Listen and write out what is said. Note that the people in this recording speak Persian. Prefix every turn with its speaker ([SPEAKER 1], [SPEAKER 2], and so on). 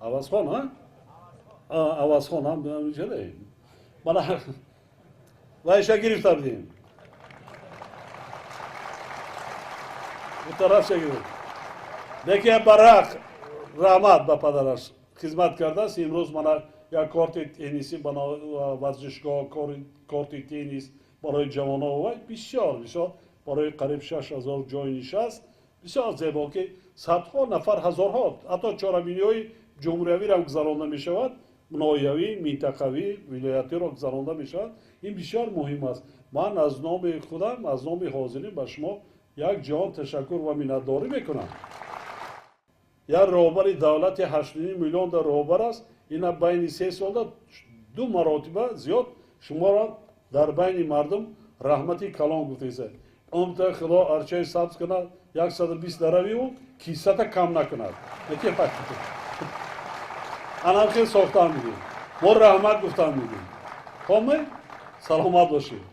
[SPEAKER 1] Avazxon ha? Avazxon ham چه bana و işe giriftar diyeyim. Bu taraf çekilir. Dekye barak rahmat be padaraş. Hizmet kardas imroz bana ya korti tenisi bana ورزشگاه korti tenis برای جوانان بسیار برای قریب 6000 جای نشست بسیار زیبا که صدها نفر هزارها حتی چهارمینی جمهوری را گذرانده می شود نایوی منطقوی ولایتی را گذرانده می شود این بسیار مهم است من از نام خودم از نام حاضرین به شما یک جهان تشکر و منتداری میکنم یک رهبر دولت 8 میلیون در رهبر است این بین 3 سال 2 مرتبه زیاد شما را در بین مردم رحمتی کلام گفتید امت خدا ارچه سبز کند 120 درمی و کیسه کم نکند یکی فکر انام خیلی ساختن میدیم ما رحمت گفتن میدیم خامه سلامت باشید